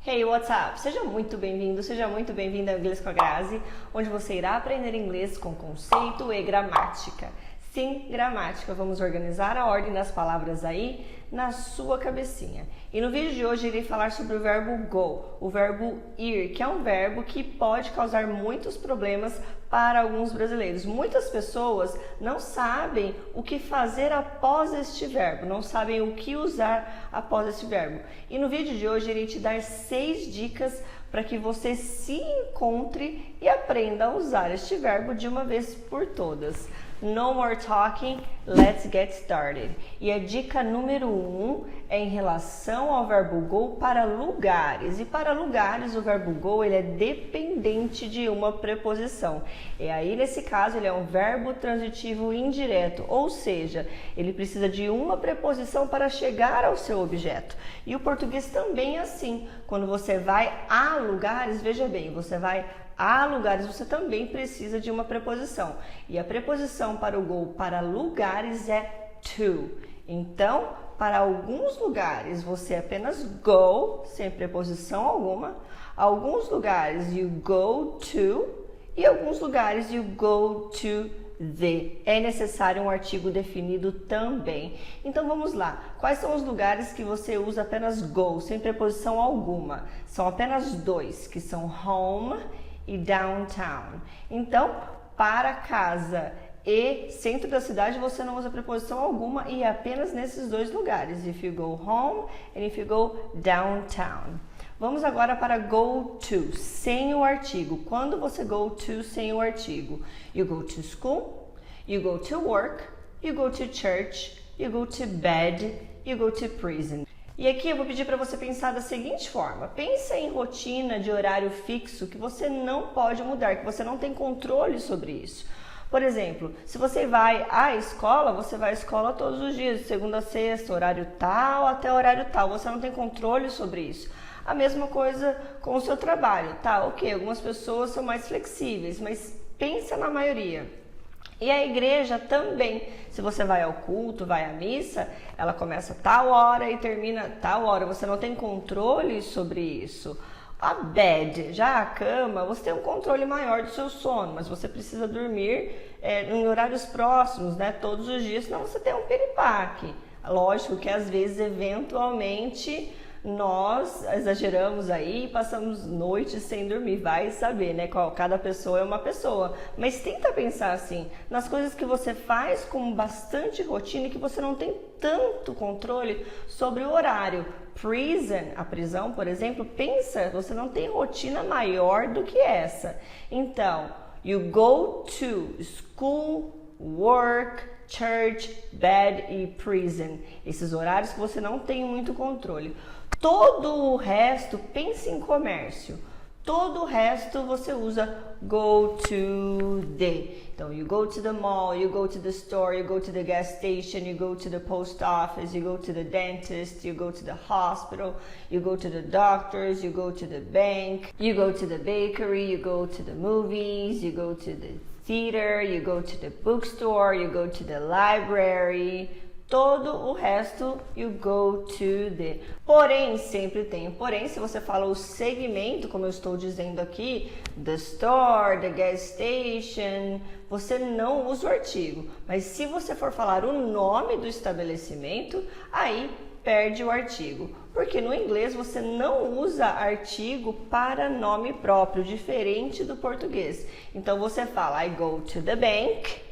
Hey, what's up? Seja muito bem-vindo, seja muito bem-vinda ao Inglês com a Grazi, onde você irá aprender inglês com conceito e gramática. Sim, gramática. Vamos organizar a ordem das palavras aí na sua cabecinha. E no vídeo de hoje irei falar sobre o verbo go, o verbo ir, que é um verbo que pode causar muitos problemas para alguns brasileiros. Muitas pessoas não sabem o que fazer após este verbo, não sabem o que usar após este verbo. E no vídeo de hoje irei te dar 6 dicas para que você se encontre e aprenda a usar este verbo de uma vez por todas. No more talking, let's get started. E a dica número 1 é em relação ao verbo go para lugares. E para lugares, o verbo go ele é dependente de uma preposição. E aí, nesse caso, ele é um verbo transitivo indireto, ou seja, ele precisa de uma preposição para chegar ao seu objeto. E o português também é assim. Quando você vai a lugares, veja bem, você vai a lugares, você também precisa de uma preposição. E a preposição para o go para lugares é to. Então, para alguns lugares você apenas go, sem preposição alguma. Alguns lugares you go to e alguns lugares you go to the. É necessário um artigo definido também. Então vamos lá. Quais são os lugares que você usa apenas go, sem preposição alguma? São apenas 2, que são home e downtown. Então, para casa e centro da cidade você não usa preposição alguma e é apenas nesses 2 lugares. If you go home and if you go downtown. Vamos agora para go to, sem o artigo. Quando você go to sem o artigo? You go to school, you go to work, you go to church, you go to bed, you go to prison. E aqui eu vou pedir para você pensar da seguinte forma. Pensa em rotina de horário fixo que você não pode mudar, que você não tem controle sobre isso. Por exemplo, se você vai à escola, você vai à escola todos os dias, de segunda a sexta, horário tal até horário tal. Você não tem controle sobre isso. A mesma coisa com o seu trabalho, tá? Ok, algumas pessoas são mais flexíveis, mas pensa na maioria. E a igreja também, se você vai ao culto, vai à missa, ela começa tal hora e termina tal hora, você não tem controle sobre isso. A bed, já a cama, você tem um controle maior do seu sono, mas você precisa dormir em horários próximos, né, todos os dias, senão você tem um piripaque. Lógico que às vezes, eventualmente, nós exageramos aí e passamos noites sem dormir, vai saber, né? Cada pessoa é uma pessoa. Mas tenta pensar assim, nas coisas que você faz com bastante rotina e que você não tem tanto controle sobre o horário. Prison, a prisão, por exemplo, pensa, você não tem rotina maior do que essa. Então, you go to school, work, church, bed e prison. Esses horários que você não tem muito controle. Todo o resto, pense em comércio. Todo o resto você usa go to the. Então, you go to the mall, you go to the store, you go to the gas station, you go to the post office, you go to the dentist, you go to the hospital, you go to the doctors, you go to the bank, you go to the bakery, you go to the movies, you go to the theater, you go to the bookstore, you go to the library. Todo o resto, you go to the. Porém, sempre tem porém, se você fala o segmento, como eu estou dizendo aqui, the store, the gas station, você não usa o artigo. Mas se você for falar o nome do estabelecimento, aí perde o artigo. Porque no inglês você não usa artigo para nome próprio, diferente do português. Então você fala I go to the bank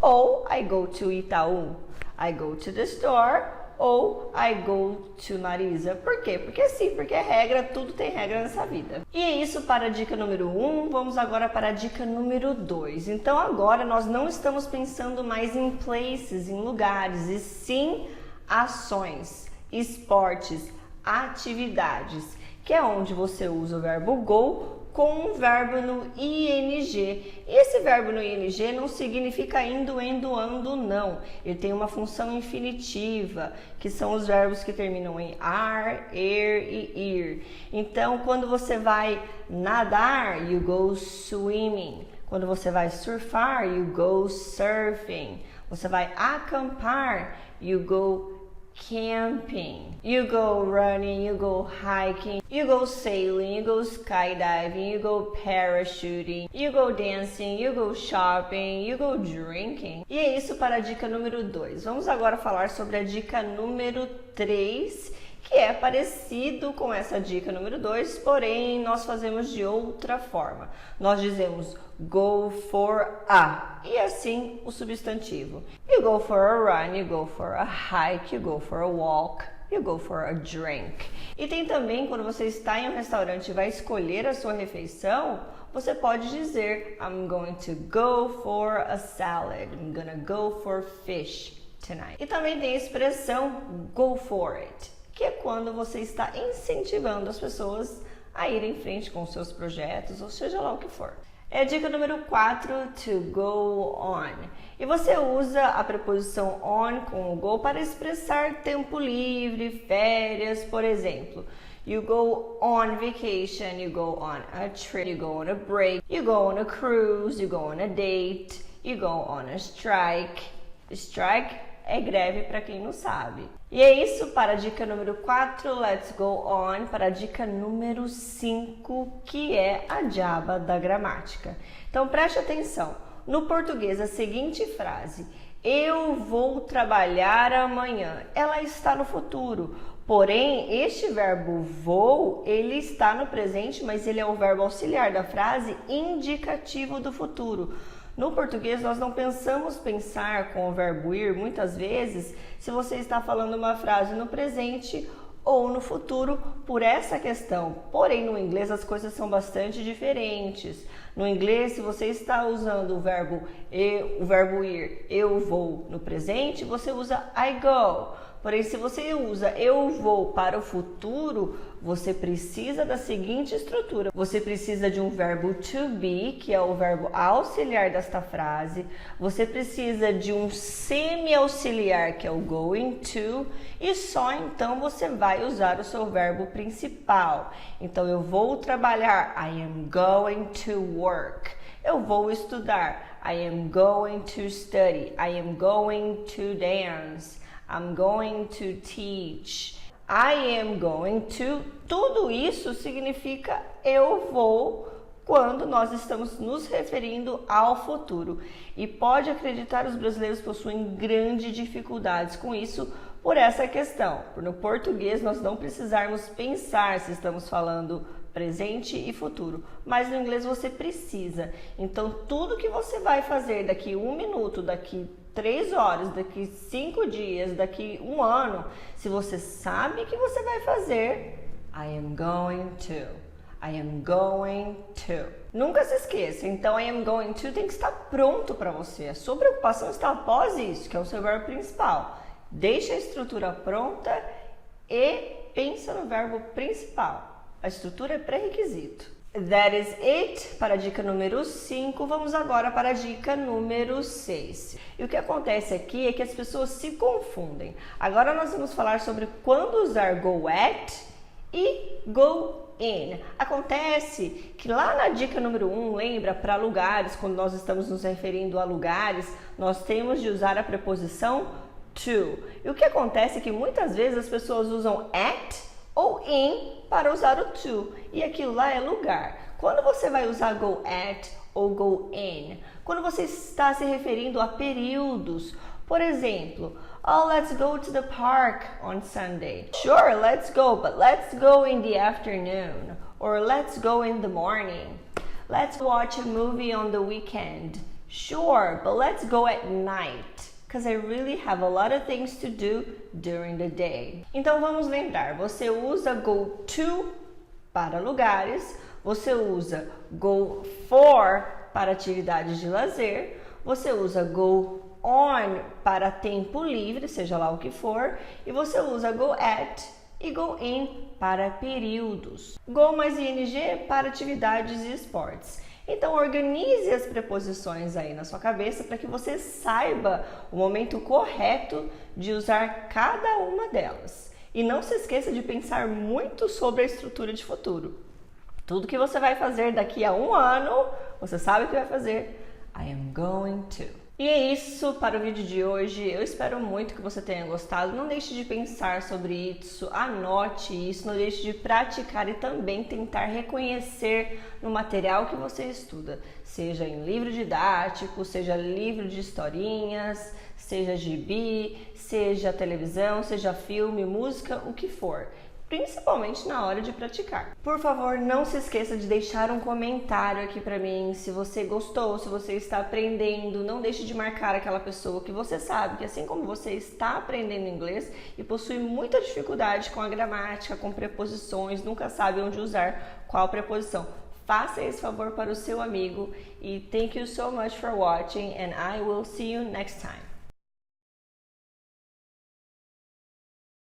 ou I go to Itaú. I go to the store ou I go to Marisa. Por quê? Porque sim, porque é regra, tudo tem regra nessa vida. E é isso para a dica número 1, vamos agora para a dica número 2. Então agora nós não estamos pensando mais em places, em lugares, e sim ações, esportes, atividades, que é onde você usa o verbo go com um verbo no ing. Esse verbo no ing não significa indo, ando, não. Ele tem uma função infinitiva, que são os verbos que terminam em ar, er e ir. Então, quando você vai nadar, you go swimming. Quando você vai surfar, you go surfing. Você vai acampar, you go camping. You go running, you go hiking, you go sailing, you go skydiving, you go parachuting, you go dancing, you go shopping, you go drinking. E é isso para a dica número 2. Vamos agora falar sobre a dica número 3, que é parecido com essa dica número 2, porém nós fazemos de outra forma. Nós dizemos go for a, e assim o substantivo. You go for a run, you go for a hike, you go for a walk, you go for a drink. E tem também, quando você está em um restaurante e vai escolher a sua refeição, você pode dizer I'm going to go for a salad, I'm gonna go for fish tonight. E também tem a expressão go for it, que é quando você está incentivando as pessoas a ir em frente com seus projetos, ou seja lá o que for. É a dica número 4, to go on. E você usa a preposição on com o go para expressar tempo livre, férias, por exemplo. You go on vacation, you go on a trip, you go on a break, you go on a cruise, you go on a date, you go on a strike. Strike é greve para quem não sabe. E é isso para a dica número 4, let's go on, para a dica número 5, que é a diaba da gramática. Então preste atenção, no português a seguinte frase, eu vou trabalhar amanhã, ela está no futuro. Porém, este verbo vou, ele está no presente, mas ele é o verbo auxiliar da frase indicativo do futuro. No português, nós não pensar com o verbo ir, muitas vezes, se você está falando uma frase no presente ou no futuro, por essa questão. Porém, no inglês, as coisas são bastante diferentes. No inglês, se você está usando o verbo ir, eu vou, no presente, você usa I go. Porém, se você usa eu vou para o futuro, você precisa da seguinte estrutura. Você precisa de um verbo to be, que é o verbo auxiliar desta frase. Você precisa de um semi-auxiliar, que é o going to. E só então você vai usar o seu verbo principal. Então, eu vou trabalhar. I am going to work. Eu vou estudar. I am going to study. I am going to dance. I'm going to teach. I am going to. Tudo isso significa eu vou quando nós estamos nos referindo ao futuro. E pode acreditar, os brasileiros possuem grandes dificuldades com isso por essa questão. No português nós não precisarmos pensar se estamos falando presente e futuro, mas no inglês você precisa. Então tudo que você vai fazer daqui 1 minuto, daqui 3 horas, daqui 5 dias, daqui 1 ano, se você sabe que você vai fazer, I am going to, I am going to. Nunca se esqueça, então I am going to tem que estar pronto para você. A sua preocupação está após isso, que é o seu verbo principal. Deixe a estrutura pronta e pensa no verbo principal. A estrutura é pré-requisito. That is it para a dica número 5. Vamos agora para a dica número 6. E o que acontece aqui é que as pessoas se confundem. Agora nós vamos falar sobre quando usar go at e go in. Acontece que lá na dica número 1, lembra, para lugares, quando nós estamos nos referindo a lugares, nós temos de usar a preposição to. E o que acontece é que muitas vezes as pessoas usam at ou in para usar o to, e aquilo lá é lugar. Quando você vai usar go at ou go in? Quando você está se referindo a períodos. Por exemplo, oh, let's go to the park on Sunday. Sure, let's go, but let's go in the afternoon. Or let's go in the morning. Let's watch a movie on the weekend. Sure, but let's go at night. Because I really have a lot of things to do during the day. Então vamos lembrar, você usa go to para lugares, você usa go for para atividades de lazer, você usa go on para tempo livre, seja lá o que for, e você usa go at e go in para períodos. Go mais ing para atividades e esportes. Então, organize as preposições aí na sua cabeça para que você saiba o momento correto de usar cada uma delas. E não se esqueça de pensar muito sobre a estrutura de futuro. Tudo que você vai fazer daqui a 1 ano, você sabe o que vai fazer. I am going to. E é isso para o vídeo de hoje. Eu espero muito que você tenha gostado. Não deixe de pensar sobre isso, anote isso, não deixe de praticar e também tentar reconhecer no material que você estuda, seja em livro didático, seja livro de historinhas, seja gibi, seja televisão, seja filme, música, o que for. Principalmente na hora de praticar. Por favor, não se esqueça de deixar um comentário aqui pra mim, se você gostou, se você está aprendendo, não deixe de marcar aquela pessoa que você sabe que assim como você está aprendendo inglês e possui muita dificuldade com a gramática, com preposições, nunca sabe onde usar qual preposição. Faça esse favor para o seu amigo e thank you so much for watching and I will see you next time.